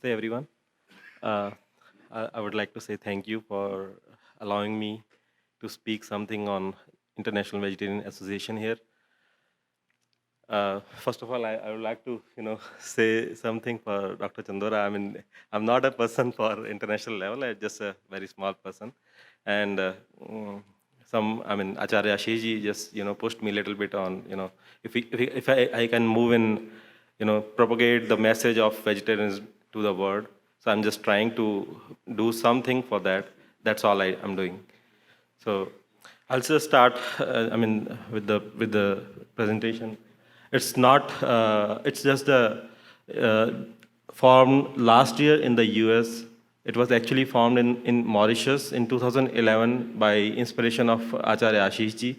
Namaste, everyone. Uh, I would like to say thank you for allowing me to speak something on International Vegetarian Association here. First of all, I would like to, say something for Dr. Chandora. I mean, I'm not a person for international level. I'm just a very small person, and Acharya Ashiji just, pushed me a little bit on, if I can move in, propagate the message of vegetarianism to the world. So I'm just trying to do something for that. That's all I'm doing. So I'll just start. With the presentation. It's not. It's just a formed last year in the U.S. It was actually formed in Mauritius in 2011 by inspiration of Acharya Ashish ji.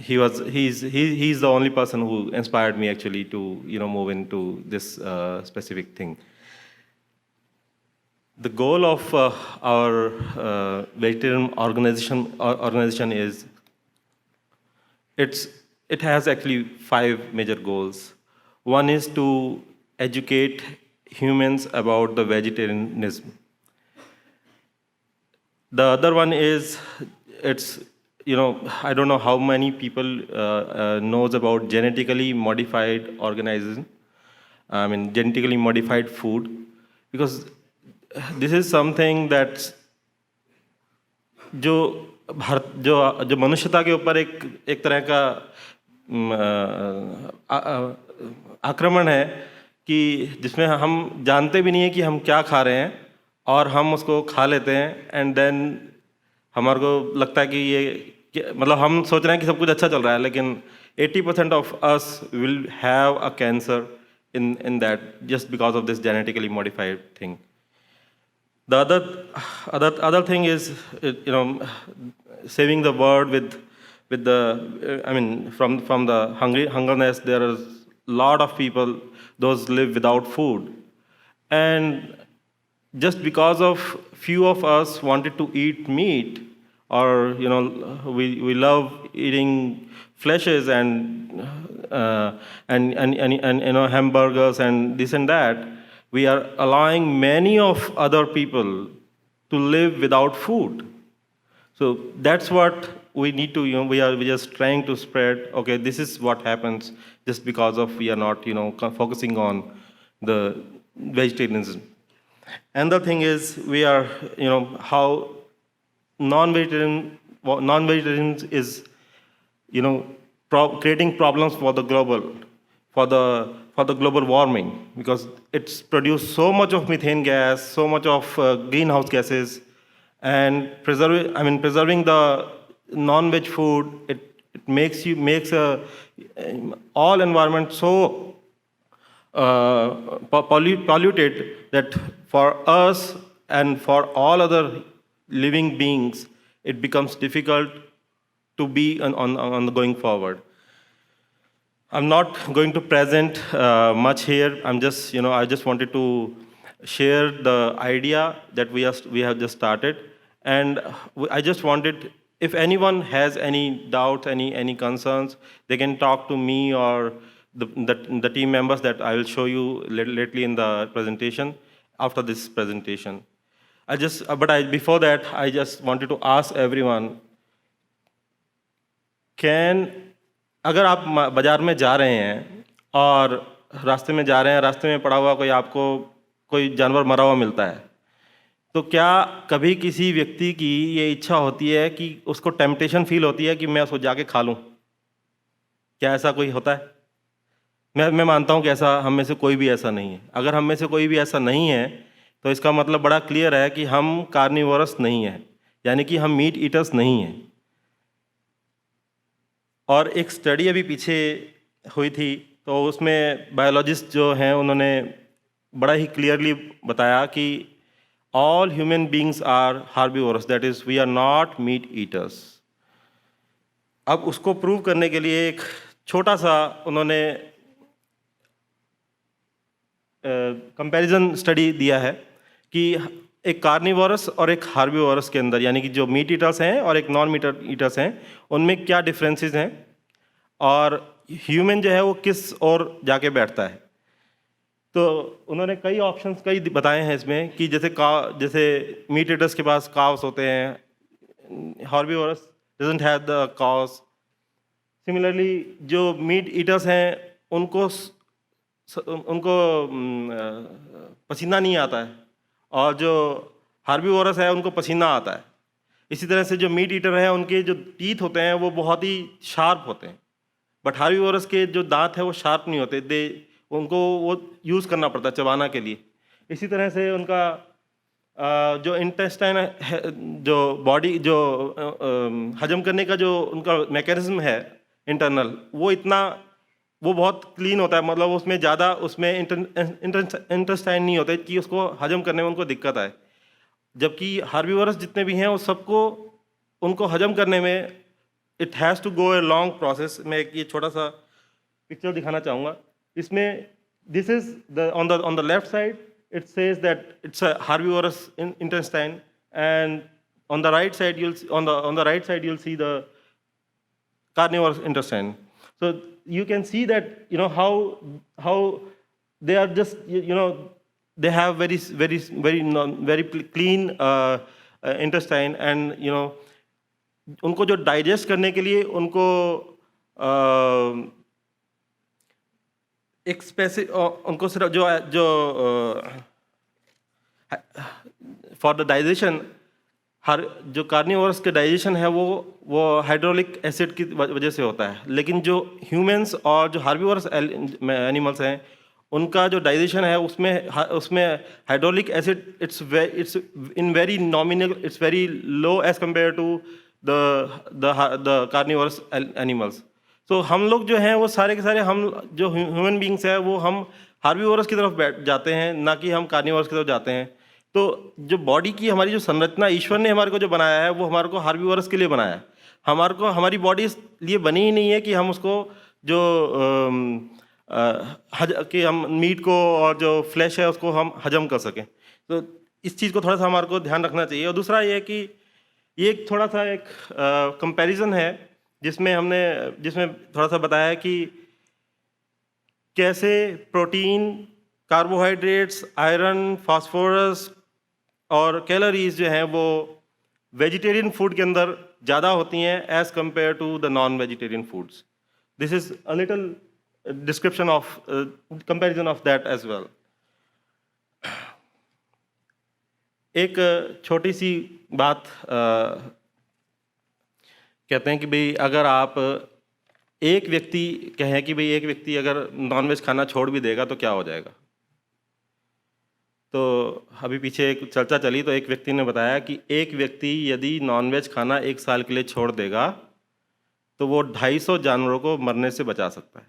He's the only person who inspired me actually to move into this specific thing. The goal of our vegetarian organization is it has actually 5 major goals. One is to educate humans about the vegetarianism. The other one is I don't know how many people knows about genetically modified organism. I mean genetically modified food, because this is something that जो भारत जो मनुष्यता के ऊपर एक तरह का आक्रमण है कि जिसमें हम जानते भी नहीं है कि हम क्या खा रहे हैं और हम उसको खा लेते हैं, एंड देन हमारे को लगता है कि मतलब हम सोच रहे हैं कि सब कुछ अच्छा चल रहा है, लेकिन 80% of us will have a cancer in that, just because of this genetically modified thing. The other thing is, saving the world with the from the hungerness. There are a lot of people those live without food, and just because of few of us wanted to eat meat, or we love eating fleshes and hamburgers and this and that, we are allowing many of other people to live without food. So that's what we need to, we're just trying to spread, okay, this is what happens just because of we are not, focusing on the vegetarianism. Another thing is we are, how non-vegetarians is, creating problems for the global warming, because it's produced so much of methane gas, so much of greenhouse gases, and preserving the non-veg food, it makes all environment so polluted that for us and for all other living beings, it becomes difficult to be on the going forward. I'm not going to present much here. I'm just, I just wanted to share the idea that we have just started, and I just wanted, if anyone has any doubts, any concerns, they can talk to me or the team members that I will show you lately in the presentation, after this presentation. Before that, I just wanted to ask everyone, अगर आप बाज़ार में जा रहे हैं और रास्ते में जा रहे हैं, रास्ते में पड़ा हुआ आपको कोई जानवर मरा हुआ मिलता है, तो क्या कभी किसी व्यक्ति की ये इच्छा होती है कि उसको टेम्पटेशन फील होती है कि मैं उसको जाके खा लूँ? क्या ऐसा कोई होता है? मैं मानता हूँ कि ऐसा हम में से कोई भी ऐसा नहीं है. अगर हम में से कोई भी ऐसा नहीं है, तो इसका मतलब बड़ा क्लियर है कि हम कार्निवोरस नहीं हैं, यानी कि हम मीट ईटर्स नहीं हैं. और एक स्टडी अभी पीछे हुई थी, तो उसमें बायोलॉजिस्ट जो हैं उन्होंने बड़ा ही क्लियरली बताया कि all human beings are herbivorous, that is we are not meat eaters. अब उसको प्रूव करने के लिए एक छोटा सा उन्होंने कंपैरिजन स्टडी दिया है कि एक कार्निवोरस और एक हार्बिवोरस के अंदर, यानी कि जो मीट ईटर्स हैं और एक नॉन मीट ईटर्स हैं, उनमें क्या डिफरेंसेस हैं और ह्यूमन जो है वो किस ओर जाके बैठता है. तो उन्होंने कई ऑप्शंस कई बताए हैं इसमें कि जैसे मीट ईटर्स के पास काव्स होते हैं, herbivorous doesn't have the claws. Similarly जो मीट ईटर्स हैं उनको पसीना नहीं आता है, और जो हार्बीवोरस है उनको पसीना आता है। इसी तरह से जो मीट ईटर है उनके जो टीथ होते हैं वो बहुत ही शार्प होते हैं, बट हार्बीवोरस के जो दांत है वो शार्प नहीं होते, उनको वो यूज़ करना पड़ता है चबाना के लिए। इसी तरह से उनका जो इंटेस्टाइन है, जो बॉडी जो हजम करने का जो उनका मैकेनिज्म है इंटरनल, वो बहुत क्लीन होता है, मतलब उसमें ज़्यादा उसमें इंटेस्टाइन नहीं होते कि उसको हजम करने में उनको दिक्कत आए। जबकि हार्बीवोरस जितने भी हैं वो सबको उनको हजम करने में it has to go a long process. मैं एक ये छोटा सा पिक्चर दिखाना चाहूँगा। इसमें this is the on the left side it says that it's a herbivorous intestine, and on the right side on the right side you'll see the carnivorous intestine. So you can see that how they are just they have very clean intestine, and उनको जो digest करने के लिए उनको एक उनको सिर्फ जो फॉर द डाइजेशन, जो कार्निवोरस के डाइजेशन है वो हाइड्रोलिक एसिड की वजह से होता है, लेकिन जो ह्यूमंस और जो हार्बीवोरस एनिमल्स हैं उनका जो डाइजेशन है उसमें hydraulic acid it's in very nominal, it's very low as compare to the carnivorous animals. तो हम लोग जो हैं वो सारे के सारे, हम जो ह्यूमन बींग्स हैं वो हम हार्बीवोरस की तरफ बैठ जाते हैं, ना कि हम कार्निवोरस की तरफ जाते हैं। तो जो बॉडी की हमारी जो संरचना ईश्वर ने हमारे को जो बनाया है वो हमारे को हार्बीवोरस के लिए बनाया है। हमारी बॉडी इस लिए बनी ही नहीं है कि हम उसको जो कि हम मीट को और जो फ्लैश है उसको हम हजम कर सकें। तो इस चीज़ को थोड़ा सा हमारे को ध्यान रखना चाहिए। और दूसरा ये है कि ये थोड़ा सा एक कंपैरिजन है जिसमें थोड़ा सा बताया है कि कैसे प्रोटीन, कार्बोहाइड्रेट्स, आयरन, फास्फोरस और कैलोरीज जो हैं वो वेजिटेरियन फूड के अंदर ज़्यादा होती हैं as compare to the non vegetarian foods. This is a little description of comparison of that as well. एक छोटी सी बात कहते हैं कि भाई अगर आप एक व्यक्ति अगर नॉनवेज खाना छोड़ भी देगा तो क्या हो जाएगा। तो अभी पीछे एक चर्चा चली, तो एक व्यक्ति ने बताया कि एक व्यक्ति यदि नॉनवेज खाना 1 साल के लिए छोड़ देगा तो वो 250 जानवरों को मरने से बचा सकता है।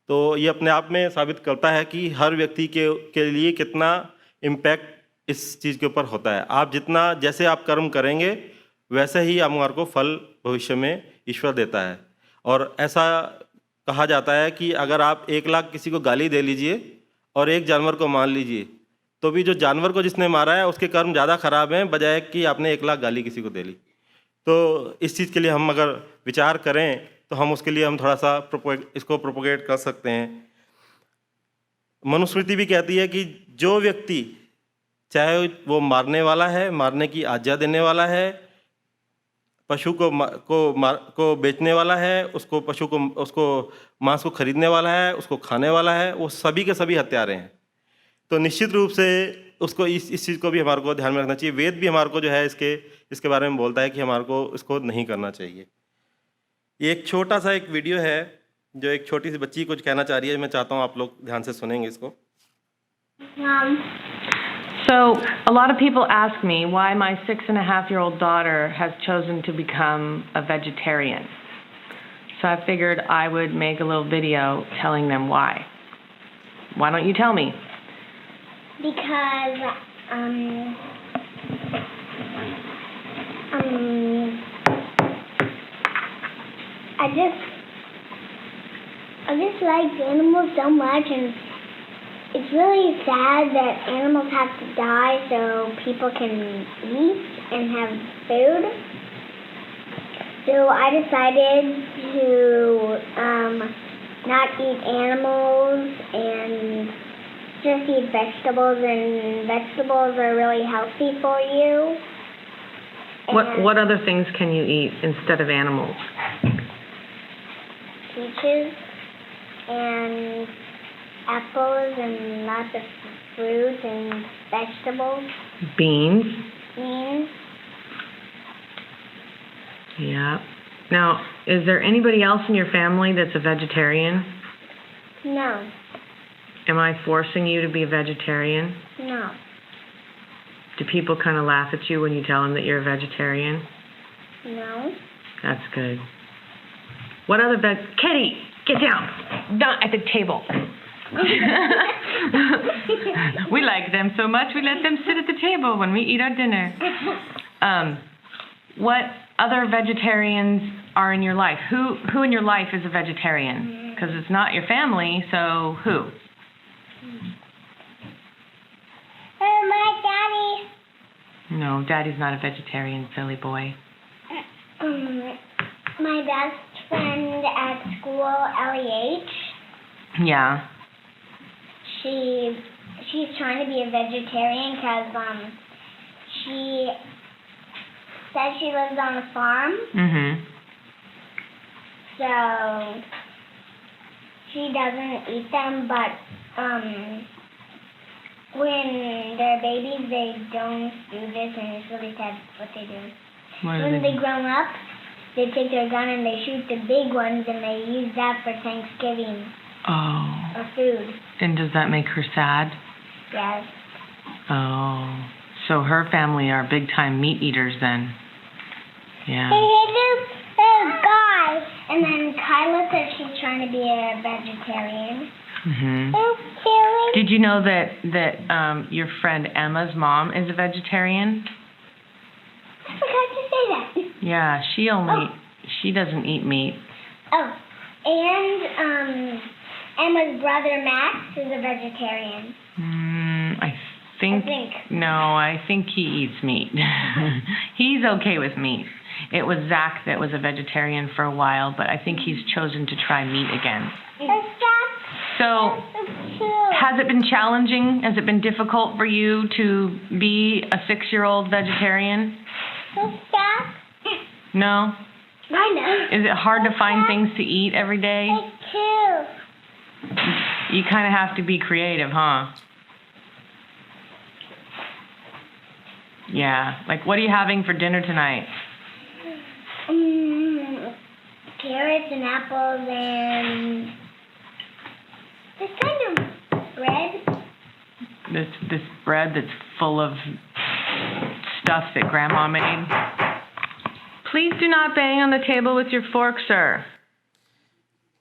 तो ये अपने आप में साबित करता है कि हर व्यक्ति के लिए कितना इम्पैक्ट इस चीज़ के ऊपर होता है। जैसे आप कर्म करेंगे वैसे ही हमारे को फल भविष्य में ईश्वर देता है। और ऐसा कहा जाता है कि अगर आप 1 लाख किसी को गाली दे लीजिए और एक जानवर को मार लीजिए, तो भी जो जानवर को जिसने मारा है उसके कर्म ज़्यादा खराब हैं बजाय कि आपने 1 लाख गाली किसी को दे ली। तो इस चीज़ के लिए हम अगर विचार करें तो हम उसके लिए हम थोड़ा सा इसको प्रोपोगेट कर सकते हैं। मनुस्मृति भी कहती है कि जो व्यक्ति, चाहे वो मारने वाला है, मारने की आज्ञा देने वाला है, पशु को बेचने वाला है, उसको मांस को खरीदने वाला है, उसको खाने वाला है, वो सभी के सभी हत्यारे हैं। तो निश्चित रूप से उसको इस चीज़ को भी हमारे को ध्यान में रखना चाहिए। वेद भी हमारे को जो है इसके बारे में बोलता है कि हमारे को इसको नहीं करना चाहिए। ये एक छोटा सा एक वीडियो है जो एक छोटी सी बच्ची कुछ कहना चाह रही है। मैं चाहता हूँ आप लोग ध्यान से सुनेंगे इसको। So, a lot of people ask me why my 6.5-year-old daughter has chosen to become a vegetarian. So I figured I would make a little video telling them why. Why don't you tell me? Because, I just like animals so much, and it's really sad that animals have to die so people can eat and have food. So I decided to not eat animals and just eat vegetables, and vegetables are really healthy for you. And What other things can you eat instead of animals? peaches and apples and lots of fruits and vegetables, Beans. beans. Yeah. Now, is there anybody else in your family that's a vegetarian? No, Am I forcing you to be a vegetarian? no. Do people kind of laugh at you when you tell them that you're a vegetarian? No. That's good. What other Kitty, get down. Not at the table. We like them so much, we let them sit at the table when we eat our dinner. What other vegetarians are in your life? Who in your life is a vegetarian? Because it's not your family, so who? My daddy. No, Daddy's not a vegetarian, silly boy. My best friend at school, Ellie H. Yeah. She's trying to be a vegetarian because she says she lives on a farm, Mhm. so she doesn't eat them. But when they're babies, they don't do this, and it's really sad what they do. When they grow up, they take their gun and they shoot the big ones, and they use that for Thanksgiving Oh. or food. And does that make her sad? Yes. Oh. So her family are big time meat eaters then. Yeah. Guy. And then Kyla says she's trying to be a vegetarian. Mhm. Did you know that your friend Emma's mom is a vegetarian? I forgot to say that. Yeah, she doesn't eat meat. Oh, and Emma's brother Max is a vegetarian. I think. No, I think he eats meat. He's okay with meat. It was Zach that was a vegetarian for a while, but I think he's chosen to try meat again. So, has it been challenging? Has it been difficult for you to be a 6-year-old vegetarian? No? I know. Is it hard to find things to eat every day? Too. You kind of have to be creative, huh? Yeah. Like, what are you having for dinner tonight? Carrots and apples and this kind of bread. This bread that's full of stuff that Grandma made. Please do not bang on the table with your fork, sir.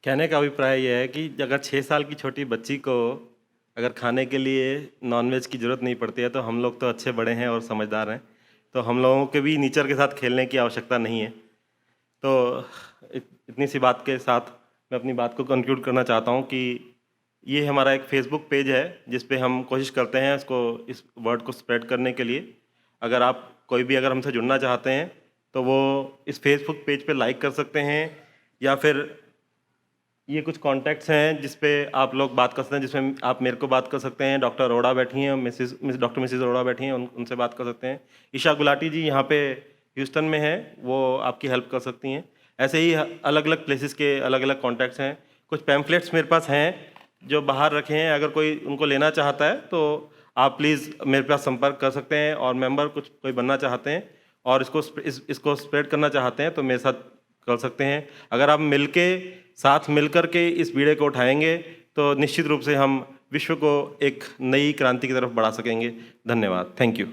कहने का अभिप्राय यह है कि अगर 6 साल की छोटी बच्ची को अगर खाने के लिए नॉनवेज की ज़रूरत नहीं पड़ती है तो हम लोग तो अच्छे बड़े हैं और समझदार हैं, तो हम लोगों के भी नेचर के साथ खेलने की आवश्यकता नहीं है। तो इतनी सी बात के साथ मैं अपनी बात को कंक्लूड करना चाहता हूँ कि ये हमारा एक फेसबुक पेज है जिस पे हम कोशिश करते हैं इस वर्ड को स्प्रेड करने के लिए। अगर आप कोई भी अगर हमसे जुड़ना चाहते हैं तो वो इस फेसबुक पेज पे लाइक कर सकते हैं, या फिर ये कुछ कॉन्टैक्ट्स हैं जिस पे आप लोग बात कर सकते हैं, जिसमें आप मेरे को बात कर सकते हैं, डॉक्टर अरोड़ा बैठी हैं, डॉक्टर मिसेस अरोड़ा बैठी हैं, उनसे बात कर सकते हैं। ईशा गुलाटी जी यहाँ पे ह्यूस्टन में हैं, वो आपकी हेल्प कर सकती हैं। ऐसे ही अलग अलग प्लेसेस के अलग अलग कॉन्टैक्ट्स हैं। कुछ पैम्फलेट्स मेरे पास हैं जो बाहर रखे हैं, अगर कोई उनको लेना चाहता है तो आप प्लीज़ मेरे पास संपर्क कर सकते हैं, और मेंबर कोई बनना चाहते हैं और इसको स्प्रेड करना चाहते हैं तो मेरे साथ कर सकते हैं। अगर आप साथ मिलकर के इस बीड़े को उठाएंगे तो निश्चित रूप से हम विश्व को एक नई क्रांति की तरफ बढ़ा सकेंगे। धन्यवाद। Thank you.